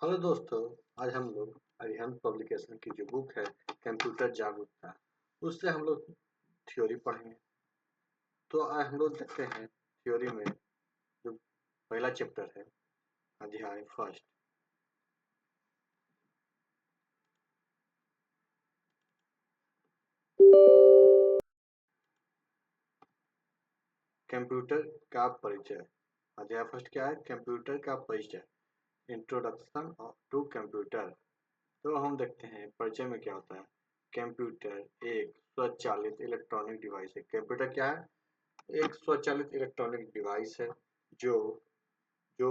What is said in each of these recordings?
Hello दोस्तों। आज हम लोग अरिहंत पब्लिकेशन की जो बुक है कंप्यूटर जागरूकता, उससे हम लोग थ्योरी पढ़ेंगे। तो आज हम लोग देखते हैं थ्योरी में जो पहला चैप्टर है, अध्याय फर्स्ट। कंप्यूटर का परिचय। अध्याय फर्स्ट क्या है? कंप्यूटर का परिचय, इंट्रोडक्शन टू कंप्यूटर। तो हम देखते हैं परिचय में क्या होता है। कंप्यूटर एक स्वचालित इलेक्ट्रॉनिक डिवाइस है। कंप्यूटर क्या है? एक स्वचालित इलेक्ट्रॉनिक डिवाइस है जो जो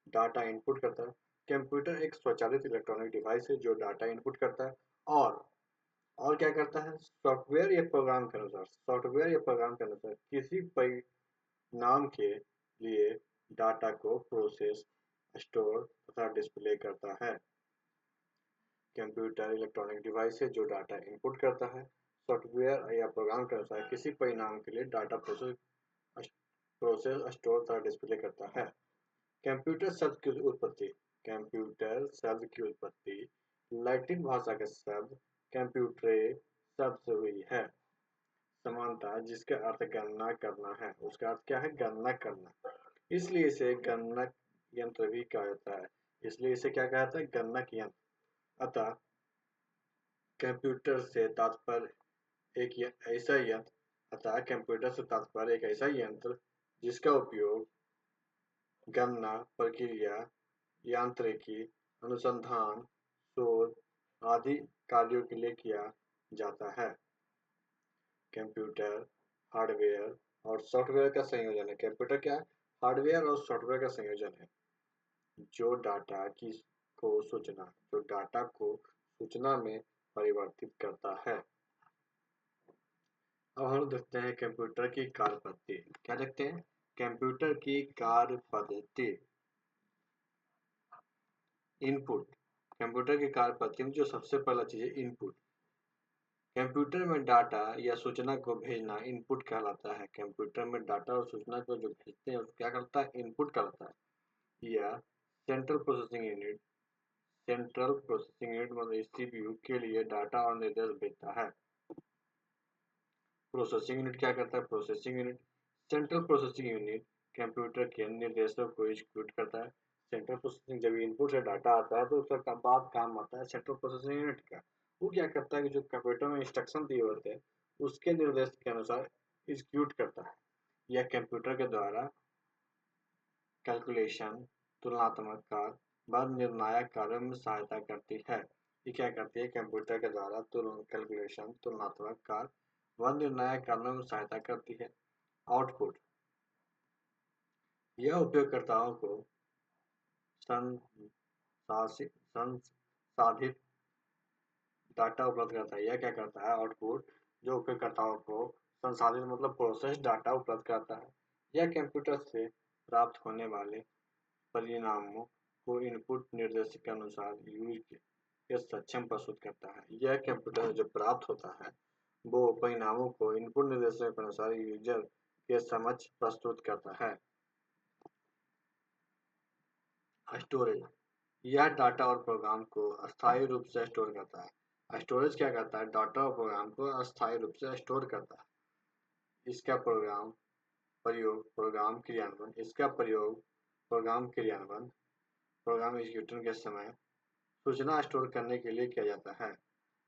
डाटा इनपुट करता है। कंप्यूटर एक स्वचालित इलेक्ट्रॉनिक डिवाइस है जो डाटा इनपुट करता है और क्या करता है? सॉफ्टवेयर या प्रोग्राम के अनुसार किसी परिणाम के लिए डाटा को प्रोसेस, स्टोर तथा डिस्प्ले करता है। कंप्यूटर इलेक्ट्रॉनिक डिवाइस है जो डाटा इनपुट करता है। सॉफ्टवेयर या प्रोग्राम के अनुसार किसी परिणाम के लिए डाटा प्रोसेस, स्टोर तथा डिस्प्ले करता है। कंप्यूटर शब्द की उत्पत्ति। कंप्यूटर शब्द की उत्पत्ति लैटिन भाषा के शब्द कंप्यूटरे शब्द से हुई है। समानता, जिसका अर्थ गणना करना है, उसका अर्थ क्या है? गणना करना। इसलिए इसे गणनक यंत्र भी कहा जाता है। इसलिए इसे क्या कहा जाता है? गणनक यंत्र। अतः कंप्यूटर से तात्पर्य ऐसा यंत्र अतः कंप्यूटर से तात्पर्य एक ऐसा यंत्र जिसका उपयोग गणना, प्रक्रिया, यांत्रिकी, अनुसंधान, शोध आदि कार्यों के लिए किया जाता है। कंप्यूटर हार्डवेयर और सॉफ्टवेयर का संयोजन है। कंप्यूटर क्या है? हार्डवेयर और सॉफ्टवेयर का संयोजन है जो डाटा को सूचना में परिवर्तित करता है। अब हम देखते हैं कंप्यूटर की कार्य पद्धति। क्या देखते हैं? कंप्यूटर की कार्य पद्धति। इनपुट। कंप्यूटर की कार्य पद्धति में जो सबसे पहला चीज है इनपुट। कंप्यूटर में डाटा या सूचना को भेजना इनपुट कहलाता है। कंप्यूटर में डाटा और सूचना को जो भेजते हैं उसको क्या करता है? इनपुट कहलाता है। या central processing unit. Central processing unit मतलब सीपीयू के लिए डाटा और निर्देश भेजता है। प्रोसेसिंग यूनिट क्या करता है? Processing unit, central processing unit computer के निर्देशों को एग्जीक्यूट करता है। सेंट्रल प्रोसेसिंग जब इनपुट से डाटा आता है तो उसका बाद काम आता है सेंट्रल प्रोसेसिंग यूनिट का। वो क्या करता है कि जो कंप्यूटर में इंस्ट्रक्शन दिए होते हैं उसके निर्देश के अनुसार एग्जीक्यूट करता है। यह कंप्यूटर के द्वारा कैलकुलेशन, तुलनात्मक कार्य व निर्णायक कार्यों में सहायता करती है। ये क्या करती है? कंप्यूटर के द्वारा कैलकुलेशन, तुलनात्मक कार्य व निर्णायक कार्यों में सहायता करती है। आउटपुट। यह उपयोगकर्ताओं को संसाधित डाटा उपलब्ध करता है। यह क्या करता है? आउटपुट जो उपयोगकर्ताओं को संसाधित मतलब प्रोसेस डाटा उपलब्ध करता है। यह कंप्यूटर से प्राप्त होने वाले परिणामों को इनपुट निर्देश के अनुसार यूज के सक्षम प्रस्तुत करता है। यह कंप्यूटर जो प्राप्त होता है वो परिणामों को इनपुट निर्देशों के अनुसार यूजर के समक्ष प्रस्तुत करता है। स्टोरेज। यह डाटा और प्रोग्राम को अस्थायी रूप से स्टोर करता है। स्टोरेज क्या करता है? डाटा और प्रोग्राम को अस्थायी रूप से स्टोर करता है। इसका प्रयोग प्रोग्राम क्रियान्वयन, प्रोग्राम एग्जीक्यूशन के समय सूचना स्टोर करने के लिए किया जाता है।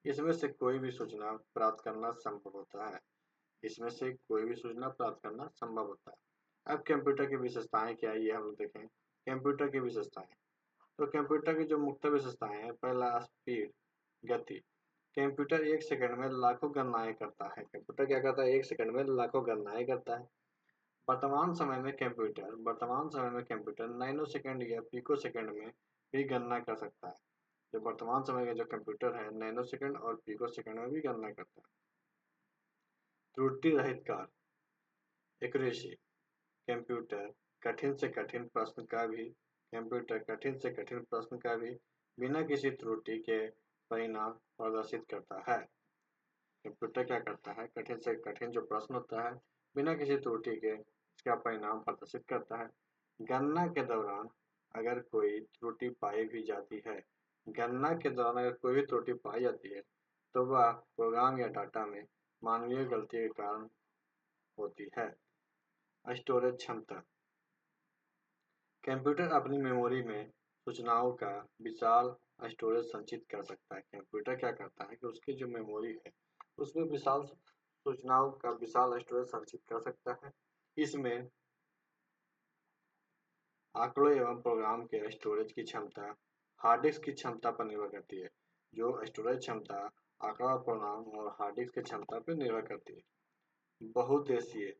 इसमें से कोई भी सूचना प्राप्त करना संभव होता है। इसमें से कोई भी सूचना प्राप्त करना संभव होता है। अब कंप्यूटर की विशेषताएं क्या है ये हम लोग देखें। कंप्यूटर की विशेषताएं। तो कंप्यूटर की जो मुख्य विशेषताएं हैं, पहला स्पीड, गति। कंप्यूटर एक सेकंड में लाखों गणनाएं करता है। कंप्यूटर क्या करता है? एक सेकंड में लाखों गणनाएं करता है। वर्तमान समय में कंप्यूटर नैनो सेकंड या पिको सेकंड में भी गणना कर सकता है। जो वर्तमान समय के जो कंप्यूटर है नैनो सेकंड और पिको सेकंड में भी गणना करता है। त्रुटि रहित कार्य, एक्यूरेसी। कंप्यूटर कठिन से कठिन प्रश्न का भी कंप्यूटर कठिन से कठिन प्रश्न का भी बिना किसी त्रुटि के परिणाम प्रदर्शित करता है। कंप्यूटर क्या करता है? कठिन से कठिन जो प्रश्न होता है बिना किसी त्रुटि के इसका परिणाम प्रदर्शित करता है। गणना के दौरान अगर कोई त्रुटि पाई भी जाती है, गणना के दौरान अगर कोई भी त्रुटि पाई जाती है तो वह प्रोग्राम या डाटा में मानवीय गलती के कारण होती है। स्टोरेज क्षमता। कंप्यूटर अपनी मेमोरी में सूचनाओं का विशाल स्टोरेज संचित कर सकता है। कंप्यूटर क्या करता है कि उसकी जो मेमोरी है उसमें विशाल सूचनाओं का विशाल स्टोरेज संचित कर सकता है। इसमें आंकड़ों एवं प्रोग्राम के स्टोरेज की क्षमता हार्ड डिस्क की क्षमता पर निर्भर करती है। जो स्टोरेज क्षमता आंकड़ा प्रोग्राम और हार्ड डिस्क की क्षमता पर निर्भर करती है। बहुउद्देशीय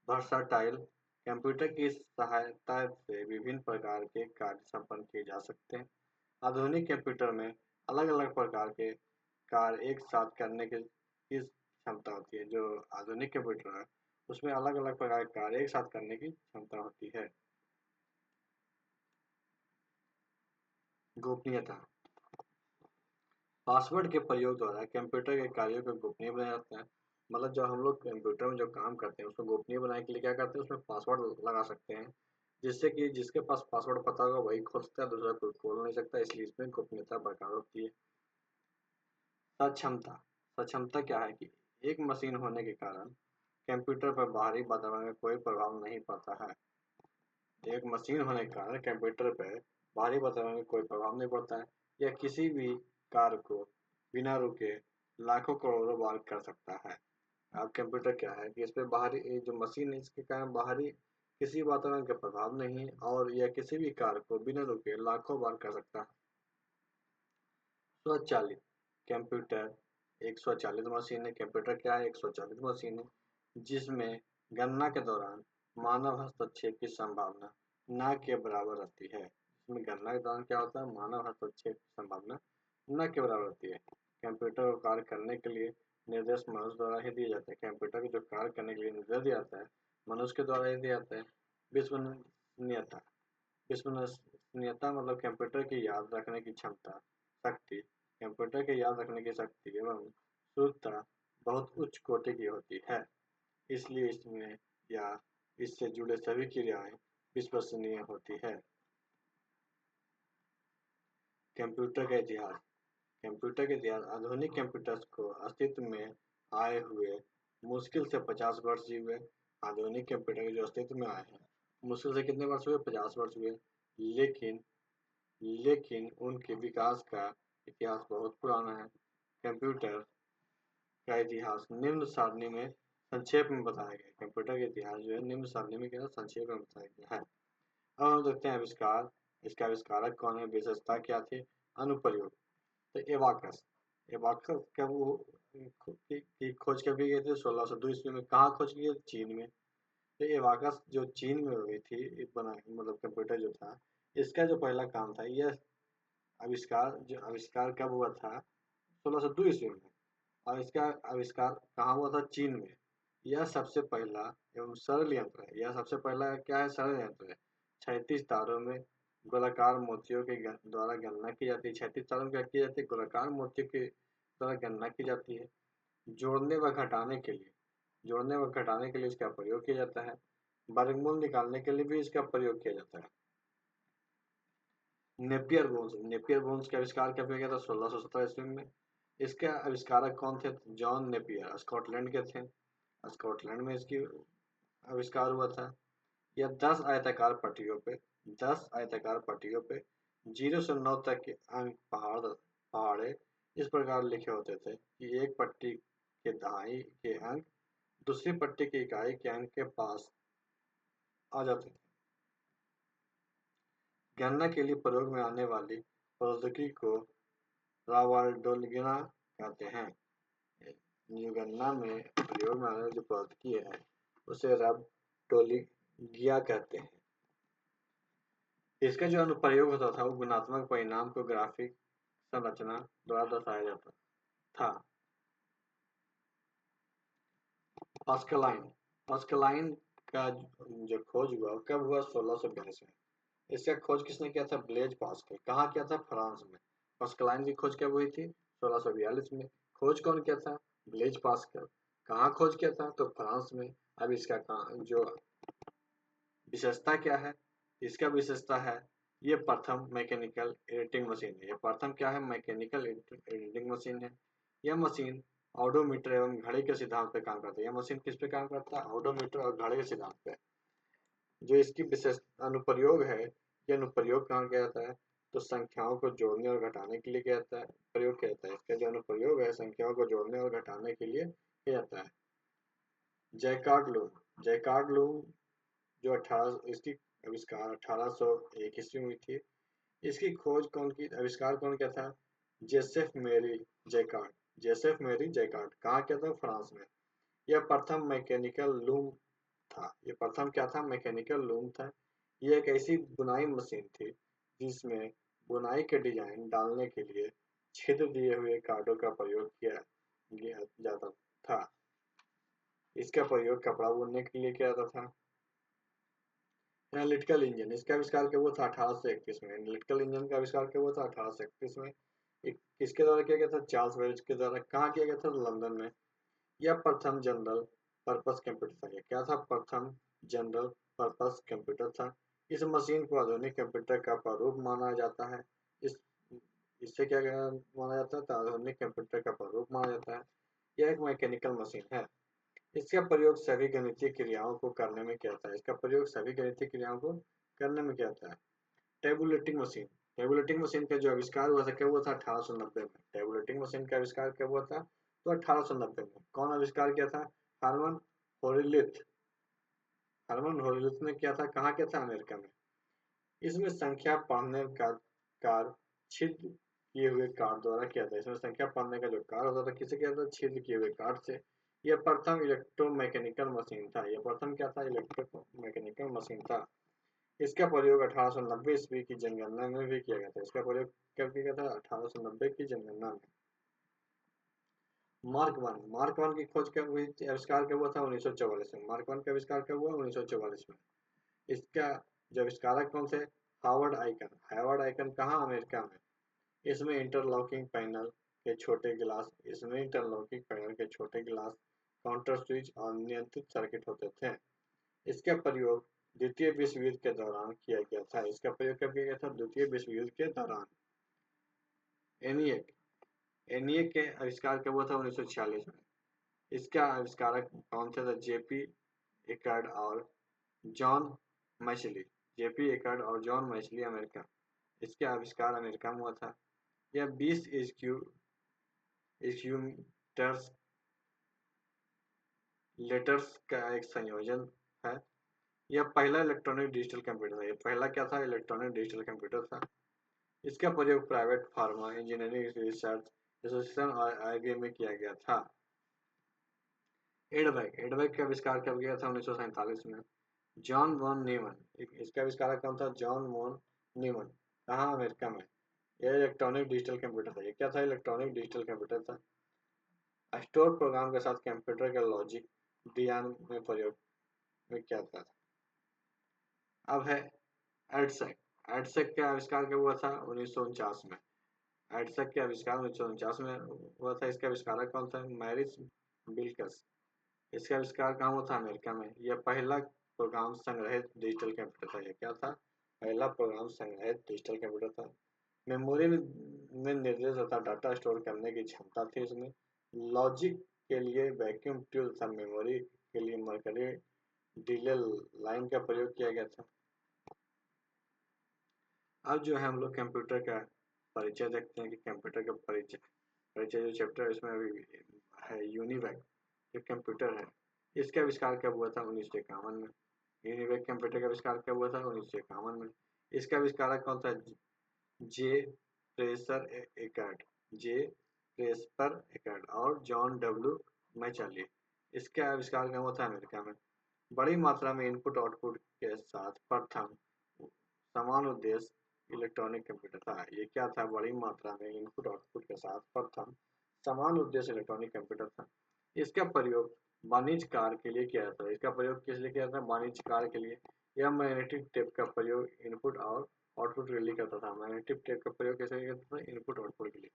वर्साटाइल कंप्यूटर की सहायता से विभिन्न प्रकार के कार्य संपन्न किए जा सकते हैं। आधुनिक कंप्यूटर में अलग-अलग प्रकार के कार्य एक साथ करने की क्षमता होती है। जो आधुनिक कंप्यूटर है उसमें अलग-अलग प्रकार के कार्य एक साथ करने की क्षमता होती है। गोपनीयता। पासवर्ड के प्रयोग द्वारा कंप्यूटर के कार्यों को गोपनीय बनाया जाता है। मतलब जब हम लोग कंप्यूटर में जो काम करते हैं उसको गोपनीय बनाने के लिए क्या करते हैं, उसमें पासवर्ड लगा सकते हैं, जिससे कि जिसके पास पासवर्ड पता होगा वही खोल सकता है, दूसरा कोई खोल नहीं सकता। इसलिए इसमें गोपनीयता बरकरार होती है। सक्षमता। सक्षमता क्या है कि एक मशीन होने के कारण कंप्यूटर पर बाहरी वातावरण का कोई प्रभाव नहीं पड़ता है। एक मशीन होने के कारण कंप्यूटर पर बाहरी वातावरण का कोई प्रभाव नहीं पड़ता है। यह किसी भी कार्य को बिना रुके लाखों करोड़ों बार कर सकता है। अब कंप्यूटर क्या है कि इस पे बाहरी ये जो मशीन है इसके कारण बाहरी किसी वातावरण का प्रभाव नहीं है और यह किसी भी कार्य को बिना रुके लाखों बार कर सकता है। स्वचालित कंप्यूटर एक स्वचालित मशीन है। कंप्यूटर क्या है? एक स्वचालित मशीन है जिसमें गणना के दौरान मानव हस्तक्षेप की संभावना न के बराबर रहती है। इसमें गणना के दौरान क्या होता है? मानव हस्तक्षेप की संभावना न के बराबर होती है। कंप्यूटर को कार्य करने के लिए निर्देश मनुष्य द्वारा ही दिए जाते हैं। कंप्यूटर को जो कार्य करने के लिए निर्देश दिया जाता है मनुष्य के द्वारा ही दिया जाता है। विश्वसनीयता। विश्वसनीयता मतलब कंप्यूटर की याद रखने की क्षमता शक्ति कंप्यूटर के याद रखने की शक्ति एवं शुद्धता बहुत उच्च कोटि की होती है। इसलिए इसमें या इससे जुड़े सभी क्रियाएं विश्वसनीय होती है। कंप्यूटर का इतिहास। कंप्यूटर के इतिहास आधुनिक कंप्यूटर्स को अस्तित्व में आए हुए मुश्किल से 50 वर्ष जी हुए। आधुनिक कंप्यूटर के जो अस्तित्व में आए हैं मुश्किल से कितने वर्ष हुए? 50 वर्ष हुए। लेकिन लेकिन उनके विकास का इतिहास बहुत पुराना है। कंप्यूटर का इतिहास निम्न सारणी में संक्षेप में बताया गया है। कंप्यूटर का इतिहास जो है निम्न सारणी में क्या संक्षेप में बताया गया है। अब हम देखते हैं आविष्कार। इसका आविष्कारक कौन है? विशेषता क्या थी? अनुप्रयोग। तो एबाकस। एबाकस कब वो की खोज कब की गई थी? 1602 ईस्वी में। कहाँ खोज की गई? चीन में। तो एबाकस जो चीन में हुई थी बना मतलब कंप्यूटर जो था इसका जो पहला काम था यह आविष्कार कब हुआ था? 1602 ईस्वी में। और इसका आविष्कार कहाँ हुआ था? चीन में। यह सबसे पहला एवं सरल यंत्र है। यह सबसे पहला क्या है? सरल यंत्र है। 36 तारों में गोलाकार मोतियों के द्वारा गणना की जाती है। 36 तारों में क्या की जाती है? गोलाकार मोतियों के द्वारा गणना की जाती है। जोड़ने व घटाने के लिए इसका प्रयोग किया जाता है। वर्गमूल निकालने के लिए भी इसका प्रयोग किया जाता है। नेपियर बोन्स का आविष्कार कब किया गया था? 1617 ईस्वी में। इसके आविष्कारक कौन थे? जॉन नेपियर स्कॉटलैंड के थे। स्कॉटलैंड में इसकी आविष्कार हुआ था। यह 10 आयताकार पट्टियों पे 0 से 9 तक के अंक पहाड़े इस प्रकार लिखे होते थे कि एक पट्टी के दहाई के अंक दूसरी पट्टी की इकाई के अंक के पास आ जाते थे। गणना के लिए प्रयोग में आने वाली प्रौद्योगिकी को रावाल्डोलिगिना कहते हैं। जो गणना में प्रयोग में आने वाली प्रौद्योगिकी है उसे रावाल्डोलिगिया कहते हैं। इसका जो अनुप्रयोग होता था वो गुणात्मक परिणाम को ग्राफिक संरचना द्वारा दर्शाया जाता था। पास्कलाइन पास्कलाइन का जो खोज हुआ कब हुआ? 1642 में। इसका खोज किसने किया था? Blaise Pascal. कहाँ किया था? फ्रांस में। पास्कलाइन की खोज कब हुई थी? 1642 में। खोज कौन किया था? Blaise Pascal. कहाँ खोज किया था? तो फ्रांस में। अब इसका जो विशेषता क्या है? इसका विशेषता है ये प्रथम मैकेनिकल एडिटिंग मशीन है। ये प्रथम क्या है? मैकेनिकल एडिटिंग मशीन है। यह मशीन ऑडोमीटर एवं घड़ी के सिद्धांत पे काम करती है। यह मशीन किस पे काम करता है? ऑडोमीटर और घड़ी के सिद्धांत पे। जो इसकी विशेष अनुप्रयोग है, ये अनुप्रयोग कहाँ किया जाता है? तो संख्याओं को जोड़ने और घटाने के लिए किया जाता है, प्रयोग किया जाता है। इसका जो अनुप्रयोग है संख्याओं को जोड़ने और घटाने के लिए किया जाता है। जैकार्ड लूम जो 18 इसकी आविष्कार 1801 ईस्वी में हुई थी। इसकी खोज कौन की, आविष्कार कौन किया था? जेसेफ मेरी जैकार्ड। जेसेफ मेरी जैकार्ड कहाँ किया था? फ्रांस में। यह प्रथम मैकेनिकल लूम था। ये प्रथम क्या था? मैकेनिकल लूम था। ये एक ऐसी बुनाई मशीन थी जिसमें बुनाई के डिजाइन डालने के लिए छिद्र दिए हुए कार्डों का प्रयोग किया जाता था। इसका प्रयोग कपड़ा बुनने के लिए किया जाता था। एनालिटिकल इंजन, इसका आविष्कार कब हुआ था? 1831 में। एनालिटिकल इंजन का आविष्कार कब हुआ था? 1831 में। किसके द्वारा किया गया था? चार्ल्स बेबेज के द्वारा। कहाँ किया गया था? लंदन में। यह प्रथम जनरल पर्पस कंप्यूटर था। यह क्या था? प्रथम जनरल पर्पस कंप्यूटर था। इस मशीन को आधुनिक कंप्यूटर का प्रारूप माना जाता है। इस इससे क्या माना जाता है? तो आधुनिक कंप्यूटर का प्रारूप माना जाता है। यह एक मैकेनिकल मशीन है। इसका प्रयोग सभी गणितीय क्रियाओं को करने में किया जाता है। इसका प्रयोग सभी गणितीय क्रियाओं को करने में किया जाता है। टेबुलेटिंग मशीन, टेबुलेटिंग मशीन का जो आविष्कार हुआ था कब हुआ था? 1890 में। टेबुलेटिंग मशीन का आविष्कार कब हुआ था? तो 1890 में। कौन आविष्कार किया था? हार्मन होरीलिथ। हार्मन होरीलिथ ने किया था। कहाँ किया था? अमेरिका में। इसमें संख्या पढ़ने का कार्य छिद्र किए हुए कार्ड द्वारा किया था। इसमें संख्या पढ़ने का जो कार्य होता था किसे किया था? छिद्र किए हुए कार्ड से। यह प्रथम इलेक्ट्रोमैकेनिकल मशीन था। यह प्रथम क्या था? इलेक्ट्रोमैकेनिकल मशीन था। इसका प्रयोग 1890 ईस्वी की जनगणना में भी किया गया था। इसका प्रयोग कब किया गया था? 1890 की जनगणना में। मार्क वन की खोज कब हुई थी? आविष्कार कब हुआ था? 1944 में। मार्क वन का आविष्कार कब हुआ? 1944 में। इसका जो आविष्कारक कौन थे? Howard Aiken. हावर्ड आइकन कहाँ? अमेरिका में। इसमें इंटरलॉकिंग पैनल के छोटे गिलास इसमें इंटरलॉकिंग पैनल के छोटे गिलास, काउंटर स्विच और नियंत्रित सर्किट होते थे। इसका प्रयोग द्वितीय विश्व युद्ध के दौरान किया गया था। इसका प्रयोग कब किया गया था? द्वितीय विश्व युद्ध के दौरान। एनिएक, एनिएक के आविष्कार कब हुआ था? 1946 में। इसका आविष्कारक कौन थे? जेपी एकर्ड और जॉन मैशली। जेपी एकर्ड और जॉन मैशली, अमेरिका। इसका आविष्कार अमेरिका में हुआ था। यह 20 इक्यूटर्स लेटर्स का एक संयोजन है। यह पहला इलेक्ट्रॉनिक डिजिटल कंप्यूटर था। यह पहला क्या था? इलेक्ट्रॉनिक डिजिटल कंप्यूटर था। इसका प्रयोग private pharma engineering research association और आईबीएम में किया गया था। एडवैक का आविष्कार कब किया था? 1947 में। जॉन वॉन न्यूमन, इसका आविष्कारक कौन था? John von Neumann. कहाँ? अमेरिका में। यह इलेक्ट्रॉनिक डिजिटल कंप्यूटर था। यह क्या था? इलेक्ट्रॉनिक डिजिटल कंप्यूटर था। स्टोर प्रोग्राम के साथ कंप्यूटर का लॉजिक डियान में प्रयोग में किया था। अब है एडसेक। एडसेक का आविष्कार कब हुआ था? 1949 में। एडसेक के आविष्कार 1949 में हुआ था। इसका आविष्कारक कौन था? मैरिस बिल्कस। इसका आविष्कार कहाँ हुआ था? अमेरिका में। यह पहला प्रोग्राम संग्रहित डिजिटल कंप्यूटर था। यह क्या था? पहला प्रोग्राम संग्रहित डिजिटल कंप्यूटर था। मेमोरी में निर्देश तथा डाटा स्टोर करने की क्षमता थी इसमें। लॉजिक के लिए वैक्यूम ट्यूब तथा मेमोरी के लिए मरकरी डिले लाइन का प्रयोग किया गया था। अब जो है हम लोग कंप्यूटर का परिचय देखते हैं कि कंप्यूटर का परिचय परिचय जो चैप्टर है इसमें अभी है यूनिवैक जो कंप्यूटर है। इसका आविष्कार कब हुआ था? 1951 में। यूनिवैक कंप्यूटर का आविष्कार कब हुआ था? 1951 में। इसका आविष्कारक कौन था? जे प्रेसर एकर्ड, जे प्रेस्पर एकर्ड और जॉन डब्ल्यू मैचाली। इसका आविष्कार कहाँ हुआ था? अमेरिका में। बड़ी मात्रा में इनपुट आउटपुट के साथ प्रथम समान उद्देश्य इलेक्ट्रॉनिक कंप्यूटर था। ये क्या था? बड़ी मात्रा में इनपुट आउटपुट के साथ प्रथम समान उद्देश्य इलेक्ट्रॉनिक कंप्यूटर था। इसका प्रयोग वाणिज्य कार्य के लिए किया जाता है। इसका प्रयोग किस लिए किया जाता है? वाणिज्य कार्य के लिए। यह मैग्नेटिक टेप का प्रयोग इनपुट और आउटपुट के लिए करता था। मैग्नेटिक टेप का प्रयोग कैसे करता था? इनपुट आउटपुट के लिए।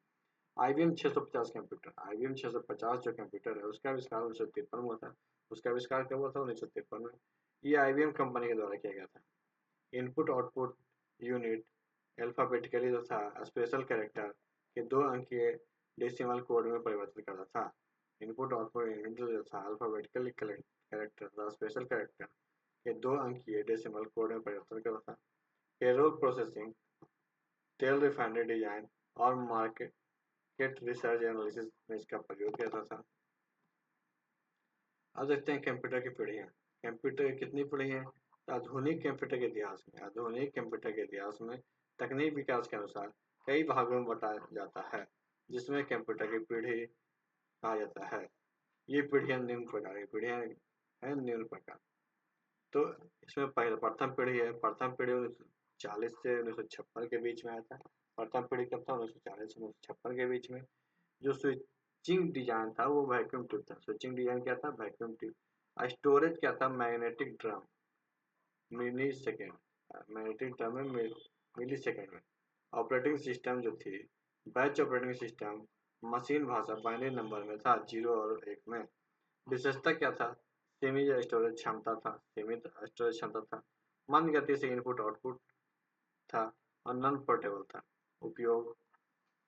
IBM 650 कंप्यूटर, IBM 650 जो कंप्यूटर है उसका आविष्कार 1953 में हुआ था। उसका आविष्कार कब हुआ था? 1953 में। ये IBM कंपनी के द्वारा किया गया था। इनपुट आउटपुट यूनिट अल्फाबेटिकली तथा स्पेशल कैरेक्टर के 2 अंकीय डेसिमल कोड में परिवर्तित करता था। इनपुट आउटपुट यूनिट तथा अल्फाबेटिकल कैरेक्टर तथा स्पेशल कैरेक्टर के 2 अंकीय डेसिमल कोड में परिवर्तन करता था। पेरोल प्रोसेसिंग, तेल रिफाइनरी डिजाइन और मार्केट रिसर्च एनालिसिस में इसका प्रयोग किया जाता था। अब देखते हैं कंप्यूटर की पीढ़ियाँ। कंप्यूटर की कितनी पीढ़ी हैं? आधुनिक कंप्यूटर के इतिहास में तकनीक विकास के अनुसार कई भागों में बांटा जाता है, जिसमें कंप्यूटर की पीढ़ी कहा जाता है। ये पीढ़ियाँ निम्न प्रकार की पीढ़ियाँ हैं, निम्न प्रकार। तो इसमें पहले प्रथम पीढ़ी है। प्रथम पीढ़ी 1940 से 1956 के बीच में आया था। प्रथम पीढ़ी कब था? 1940 से 1956 के बीच में। जो स्विचिंग डिजाइन था वो वैक्यूम ट्यूब था। स्विचिंग डिजाइन क्या था? Vacuum tube. स्टोरेज क्या था? मैग्नेटिक ड्रम, मिली सेकेंड। मैग्नेटिक ड्रम में मिली सेकेंड में। ऑपरेटिंग सिस्टम जो थी, बैच ऑपरेटिंग सिस्टम मशीन भाषा बाइनरी नंबर में था, 0 और 1 में। विशेषता क्या था? सीमित स्टोरेज क्षमता था, सीमित स्टोरेज क्षमता था। मंद गति से इनपुट आउटपुट था और नॉन पोर्टेबल था। उपयोग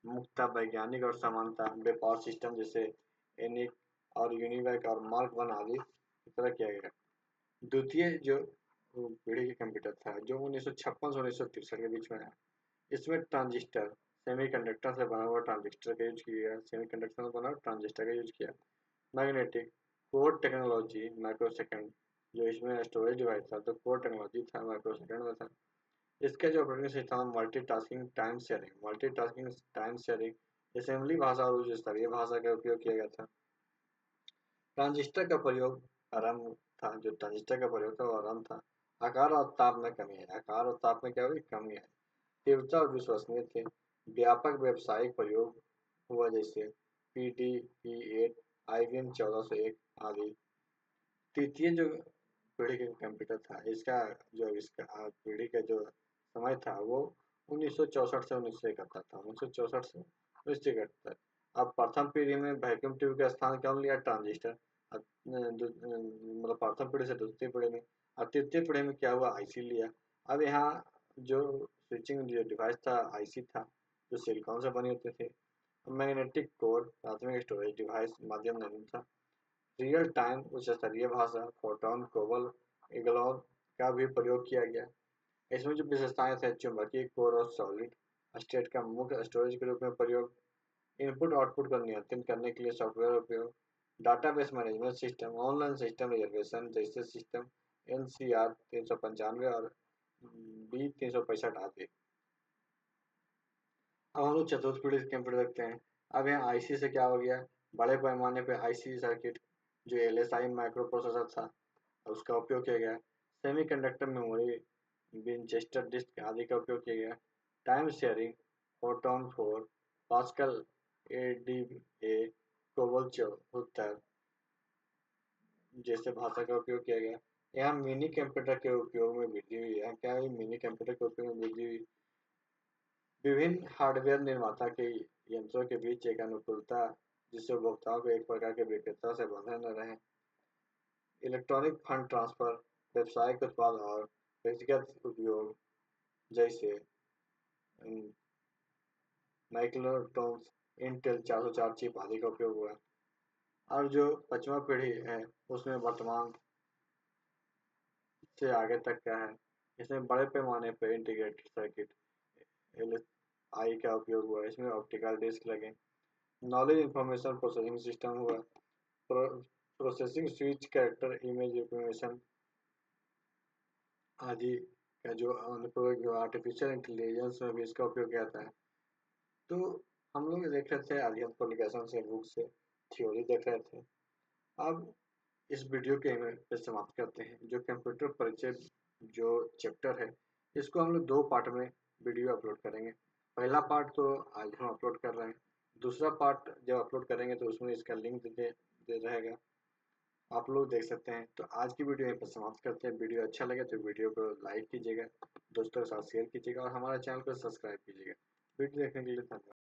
मुख्यतः वैज्ञानिक और समानता व्यापार सिस्टम जैसे एनिक और यूनिवैक और मार्क 1 आदि की तरह किया गया। द्वितीय जो पीढ़ी के कंप्यूटर था, जो 1956 से 1963 के बीच में आया। इसमें ट्रांजिस्टर, सेमीकंडक्टर से बना हुआ ट्रांजिस्टर का यूज किया गया। सेमीकंडक्टर से बना ट्रांजिस्टर का यूज किया। मैग्नेटिक कोड टेक्नोलॉजी, माइक्रोसेकंड, जो इसमें स्टोरेज डिवाइस था तो कोड टेक्नोलॉजी था, माइक्रोसेकंड में था। इसका जो operating system multitasking time sharing assembly भाषा और उच्च स्तरीय भाषा का उपयोग किया गया था। ट्रांजिस्टर का प्रयोग आरंभ था। जो ट्रांजिस्टर का प्रयोग था वो आरंभ था। आकार और ताप में कमी है। आकार और ताप में क्या हुई? कमी है। तीव्रता और विश्वसनीय थे। व्यापक व्यावसायिक प्रयोग हुआ, जैसे PD-P8, IBM 1401 आदि। तृतीय जो पीढ़ी का कंप्यूटर था, इसका पीढ़ी का जो समय था वो 1964 से 1971 था। 1964 से 1971। अब प्रथम पीढ़ी में वैक्यूम ट्यूब का स्थान कौन लिया? ट्रांजिस्टर। मतलब प्रथम पीढ़ी से द्वितीय पीढ़ी में। अब तृतीय पीढ़ी में क्या हुआ? आईसी लिया। अब यहाँ जो स्विचिंग डिवाइस था, आईसी था, जो सिलिकॉन से बने होते थे। मैग्नेटिक कोड प्राथमिक स्टोरेज डिवाइस माध्यम नहीं था। रियल टाइम उच्च स्तरीय भाषा, फोटॉन, कोबल, इग्लॉन का भी प्रयोग किया गया। इसमें जो विशेषताएं थे, चुंबकीय कोर और सॉलिड स्टेट का मुख्य स्टोरेज के रूप में प्रयोग, इनपुट आउटपुट को नियंत्रित करने के लिए सॉफ्टवेयर उपयोग, database management system, online system reservation जैसे सिस्टम, NCR 395 और B 365 आदि। अब हम लोग चतुर्थ पीढ़ी कंप्यूटर देखते हैं। अब यहाँ आईसी से क्या हो गया? बड़े पैमाने पे आईसी सर्किट, जो LSI माइक्रो प्रोसेसर था, उसका उपयोग किया गया। सेमीकंडक्टर मेमोरी, विंचेस्टर डिस्क आदि का उपयोग किया गया। Time sharing, Fortran 4, Pascal, ADA, COBOL 74 जैसे भाषा का उपयोग किया गया। यहाँ मिनी कंप्यूटर के उपयोग में वृद्धि हुई। यहाँ क्या हुई? मिनी कंप्यूटर के उपयोग में वृद्धि हुई। विभिन्न हार्डवेयर निर्माता के यंत्रों के बीच एक अनुकूलता, जिससे उपभोक्ताओं को एक प्रकार के विक्रेता से बंधे न रहे। इलेक्ट्रॉनिक फंड ट्रांसफर, व्यावसायिक उत्पाद और व्यक्तिगत उपयोग जैसे माइक्रोटॉन्स, इंटेल 404 चिप आदि का उपयोग हुआ। और जो पांचवा पीढ़ी है उसमें वर्तमान से आगे तक क्या है? इसमें बड़े पैमाने पर इंटीग्रेटेड सर्किट LSI का उपयोग हुआ। इसमें ऑप्टिकल डिस्क लगे। नॉलेज इंफॉर्मेशन प्रोसेसिंग सिस्टम हुआ। Processing switch, character, image recognition आदि का जो अनुप्रयोग आर्टिफिशियल इंटेलिजेंस में भी इसका उपयोग किया जाता है। तो हम लोग देख रहे थे आलियत पब्लिकेशन से, बुक से थ्योरी देख रहे थे। अब इस वीडियो के पे समाप्त करते हैं। जो कंप्यूटर परिचय जो चैप्टर है, इसको हम लोग 2 पार्ट में वीडियो अपलोड करेंगे। पहला पार्ट तो आज हम अपलोड कर रहे हैं। दूसरा पार्ट जब अपलोड करेंगे तो उसमें इसका लिंक दे रहेगा, आप लोग देख सकते हैं। तो आज की वीडियो यहीं पर समाप्त करते हैं। वीडियो अच्छा लगे तो वीडियो को लाइक कीजिएगा, दोस्तों के साथ शेयर कीजिएगा और हमारे चैनल को सब्सक्राइब कीजिएगा। वीडियो देखने के लिए धन्यवाद।